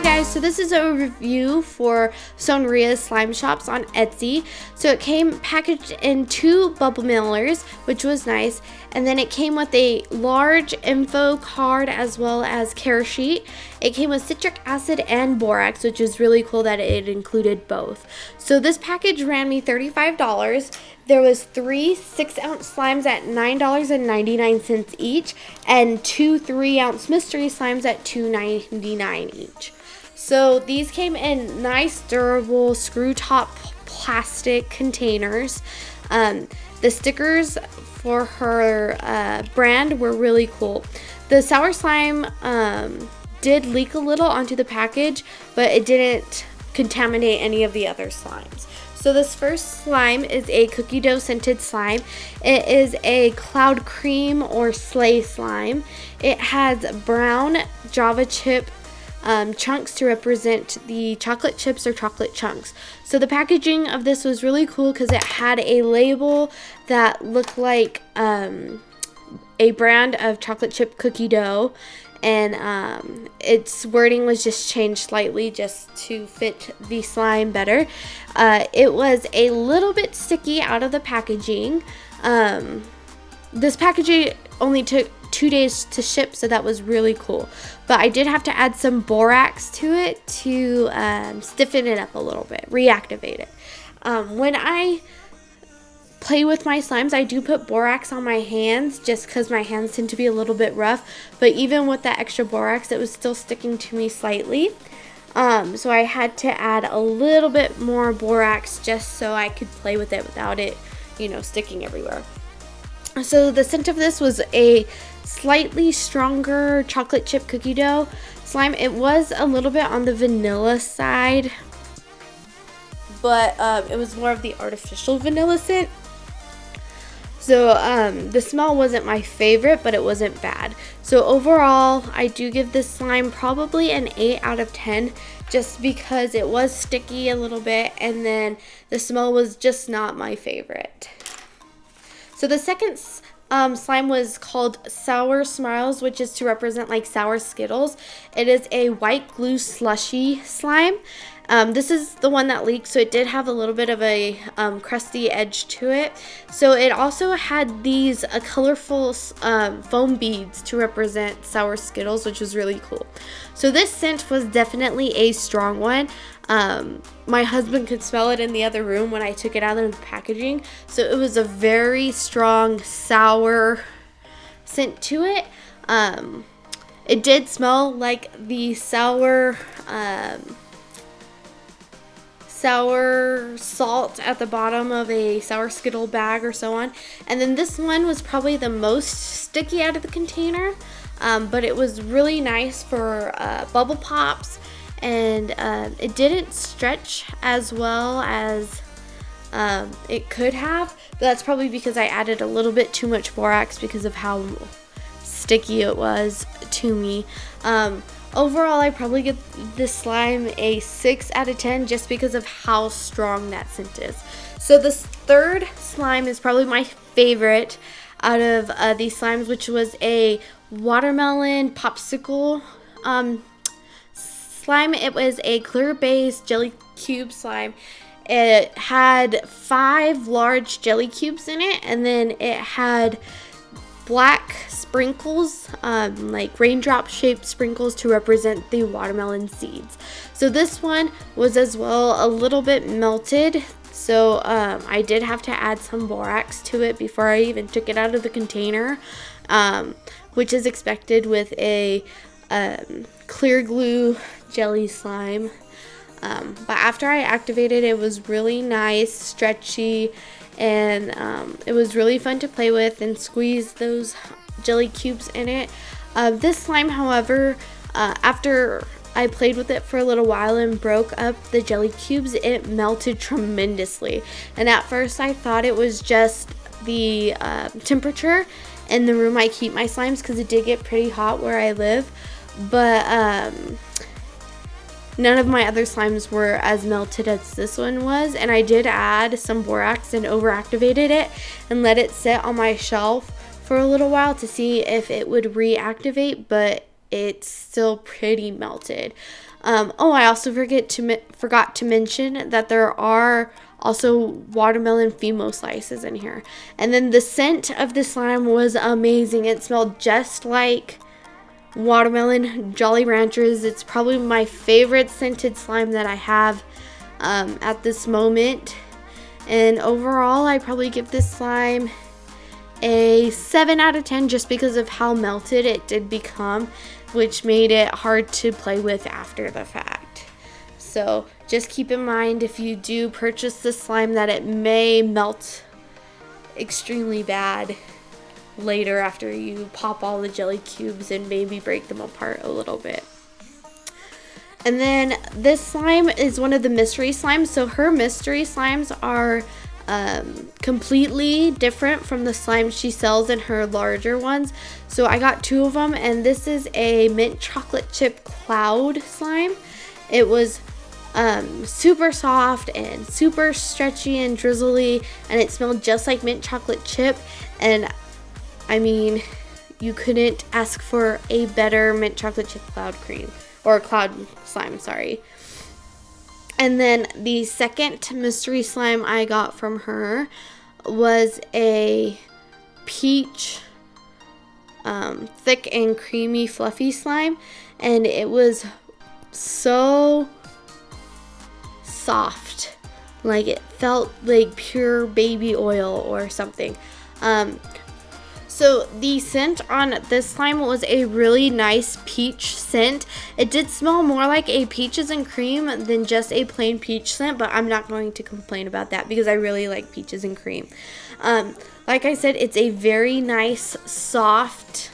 guys, so this is a review for Sonria's Slime Shops on Etsy. So it came packaged in 2 bubble mailers, which was nice, and then it came with a large info card as well as care sheet. It came with citric acid and borax, which is really cool that it included both. So this package ran me $35. There was 3 6-ounce slimes at $9.99 each, and 2 3-ounce mystery slimes at $2.99 each. So these came in nice, durable, screw top plastic containers. The stickers for her brand were really cool. The sour slime did leak a little onto the package, but it didn't contaminate any of the other slimes. So this first slime is a cookie dough scented slime. It is a cloud cream or sleigh slime. It has brown Java chip chunks to represent the chocolate chips or chocolate chunks. So the packaging of this was really cool because it had a label that looked like a brand of chocolate chip cookie dough, and its wording was just changed slightly just to fit the slime better. It was a little bit sticky out of the packaging. This packaging only took 2 days to ship, so that was really cool. But I did have to add some borax to it to stiffen it up a little bit, reactivate it. When I play with my slimes, I do put borax on my hands just because my hands tend to be a little bit rough, but even with that extra borax, it was still sticking to me slightly. So I had to add a little bit more borax just so I could play with it without it, sticking everywhere. So the scent of this was a slightly stronger chocolate chip cookie dough slime. It was a little bit on the vanilla side, but it was more of the artificial vanilla scent. So the smell wasn't my favorite, but it wasn't bad. So overall, I do give this slime probably an 8 out of 10 just because it was sticky a little bit, and then the smell was just not my favorite. So the second slime was called Sour Smiles, which is to represent like sour Skittles. It is a white glue slushy slime. This is the one that leaked, so it did have a little bit of a crusty edge to it. So it also had these colorful foam beads to represent sour Skittles, which was really cool. So this scent was definitely a strong one. My husband could smell it in the other room when I took it out of the packaging. So it was a very strong sour scent to it. It did smell like the sour salt at the bottom of a sour Skittle bag or so on. And then this one was probably the most sticky out of the container, but it was really nice for bubble pops, and it didn't stretch as well as it could have. That's probably because I added a little bit too much borax because of how sticky it was to me. Overall, I probably give this slime a 6 out of 10 just because of how strong that scent is. So this third slime is probably my favorite out of these slimes, which was a watermelon popsicle slime. It was a clear base jelly cube slime. It had 5 large jelly cubes in it, and then it had black sprinkles, like raindrop shaped sprinkles to represent the watermelon seeds. So this one was as well a little bit melted, so I did have to add some borax to it before I even took it out of the container, which is expected with a clear glue jelly slime. But after I activated it, was really nice, stretchy, and it was really fun to play with and squeeze those jelly cubes in it. This slime, however, after I played with it for a little while and broke up the jelly cubes, it melted tremendously. And at first I thought it was just the temperature in the room I keep my slimes, because it did get pretty hot where I live. But none of my other slimes were as melted as this one was, and I did add some borax and overactivated it and let it sit on my shelf for a little while to see if it would reactivate, but it's still pretty melted. Oh, I also forgot to mention that there are also watermelon Fimo slices in here. And then the scent of the slime was amazing. It smelled just like watermelon Jolly Ranchers. It's probably my favorite scented slime that I have at this moment. And overall, I probably give this slime a 7 out of 10 just because of how melted it did become, which made it hard to play with after the fact. So just keep in mind, if you do purchase this slime, that it may melt extremely bad later after you pop all the jelly cubes and maybe break them apart a little bit. And then this slime is one of the mystery slimes. So her mystery slimes are completely different from the slime she sells in her larger ones. So I got 2 of them, and this is a mint chocolate chip cloud slime. It was super soft and super stretchy and drizzly, and it smelled just like mint chocolate chip. And I mean, you couldn't ask for a better mint chocolate chip cloud cream, or cloud slime, sorry. And then the second mystery slime I got from her was a peach thick and creamy fluffy slime, and it was so soft, like it felt like pure baby oil or something. So the scent on this slime was a really nice peach scent. It did smell more like a peaches and cream than just a plain peach scent, but I'm not going to complain about that because I really like peaches and cream. Like I said, it's a very nice soft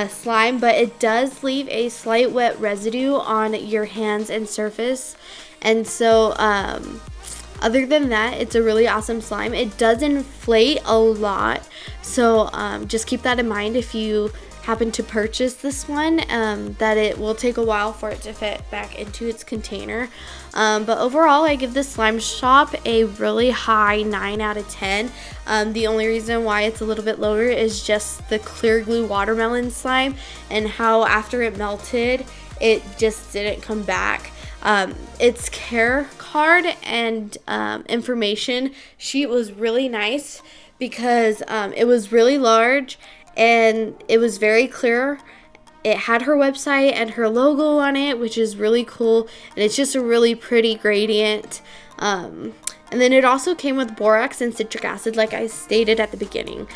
slime, but it does leave a slight wet residue on your hands and surface. And so other than that, it's a really awesome slime. It does inflate a lot, so just keep that in mind if you happen to purchase this one, that it will take a while for it to fit back into its container. But overall, I give this slime shop a really high 9 out of 10. The only reason why it's a little bit lower is just the clear glue watermelon slime and how after it melted, it just didn't come back. Its care card and information sheet was really nice because it was really large and it was very clear. It had her website and her logo on it, which is really cool, and it's just a really pretty gradient. And then it also came with borax and citric acid, like I stated at the beginning.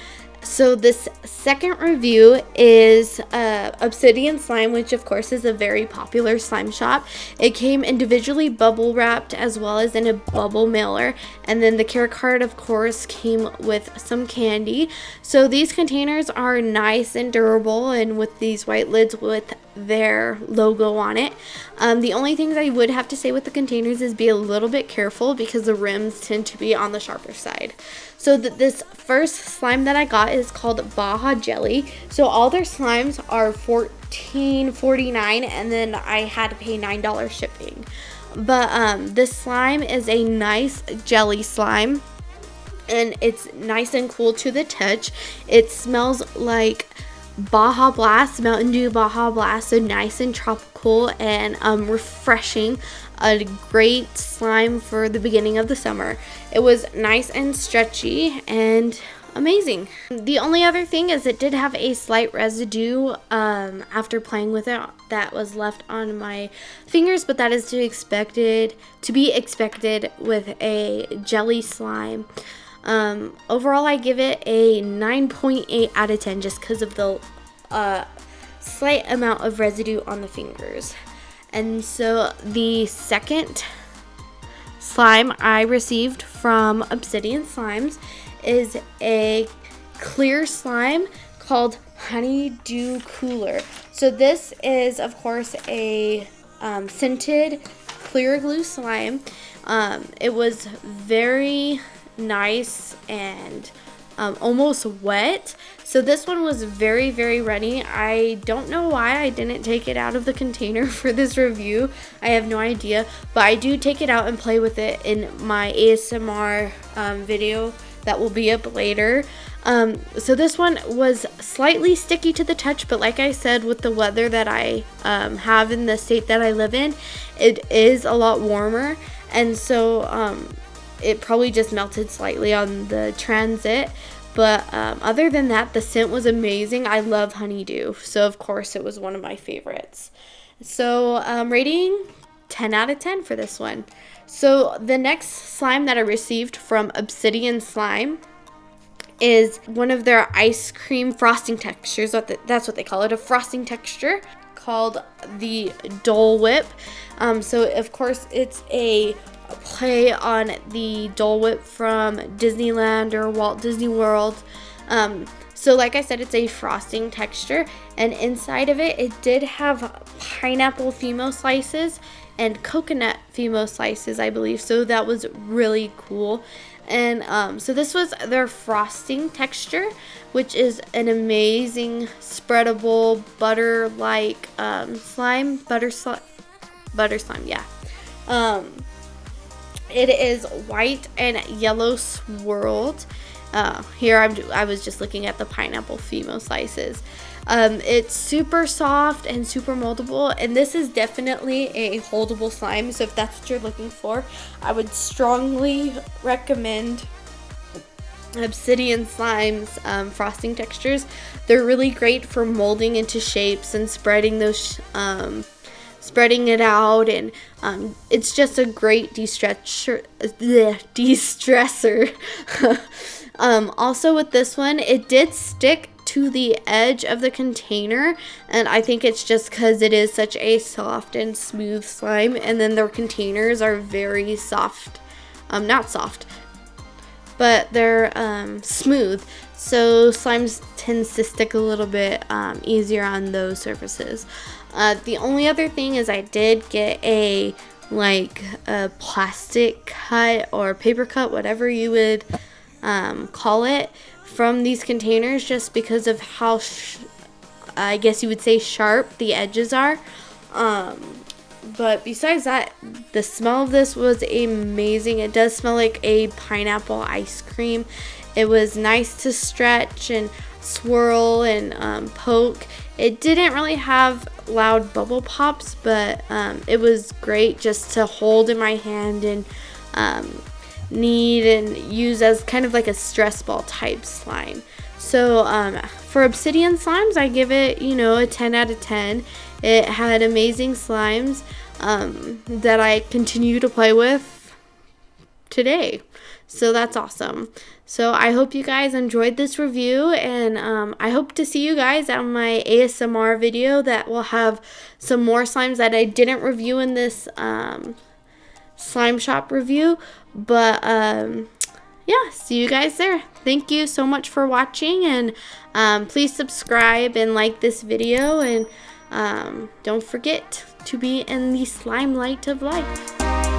So this second review is Obsidian Slime, which of course is a very popular slime shop. It came individually bubble wrapped as well as in a bubble mailer, and then the care card of course came with some candy. So these containers are nice and durable, and with these white lids with their logo on it. The only things I would have to say with the containers is be a little bit careful because the rims tend to be on the sharper side. So this first slime that I got is called Baja Jelly. So all their slimes are $14.49, and then I had to pay $9 shipping. But this slime is a nice jelly slime, and it's nice and cool to the touch. It smells like Baja Blast, Mountain Dew Baja Blast, so nice and tropical and refreshing. A great slime for the beginning of the summer. It was nice and stretchy and amazing. The only other thing is it did have a slight residue after playing with it that was left on my fingers, but that is to be expected with a jelly slime. Overall, I give it a 9.8 out of 10 just because of the slight amount of residue on the fingers. And so the second slime I received from Obsidian Slimes is a clear slime called Honeydew Cooler. So this is of course a scented clear glue slime. It was very nice and almost wet. So this one was very, very runny. I don't know why I didn't take it out of the container for this review. I have no idea, but I do take it out and play with it in my ASMR video that will be up later. So this one was slightly sticky to the touch, but like I said, with the weather that I have in the state that I live in, it is a lot warmer, and so it probably just melted slightly on the transit. But other than that, the scent was amazing. I love honeydew, so of course it was one of my favorites. So rating 10 out of 10 for this one. So the next slime that I received from Obsidian Slime is one of their ice cream frosting textures. That's what they call it, a frosting texture called the Dole Whip. So of course it's a play on the Dole Whip from Disneyland or Walt Disney World. So like I said, it's a frosting texture, and inside of it, it did have pineapple Fimo slices and coconut Fimo slices, I believe. So that was really cool. And so this was their frosting texture, which is an amazing spreadable butter-like slime, butter slime, yeah. It is white and yellow swirled. Here I was just looking at the pineapple Fimo slices. It's super soft and super moldable, and this is definitely a holdable slime. So if that's what you're looking for, I would strongly recommend Obsidian Slime's frosting textures. They're really great for molding into shapes and spreading those spreading it out, and it's just a great de-stressor. Also with this one, it did stick to the edge of the container, and I think it's just because it is such a soft and smooth slime, and then their containers are very soft, not soft, but they're smooth, so slimes tends to stick a little bit easier on those surfaces. The only other thing is I did get a plastic cut or paper cut, whatever you would call it, from these containers, just because of how I guess you would say sharp the edges are. But besides that, the smell of this was amazing. It does smell like a pineapple ice cream. It was nice to stretch and swirl and poke. It didn't really have loud bubble pops, but it was great just to hold in my hand and knead and use as kind of like a stress ball type slime. So for Obsidian Slimes, I give it, a 10 out of 10. It had amazing slimes that I continue to play with today. So that's awesome. So I hope you guys enjoyed this review, and I hope to see you guys on my ASMR video that will have some more slimes that I didn't review in this slime shop review. But yeah, see you guys there. Thank you so much for watching, and please subscribe and like this video, and don't forget to be in the slime light of life.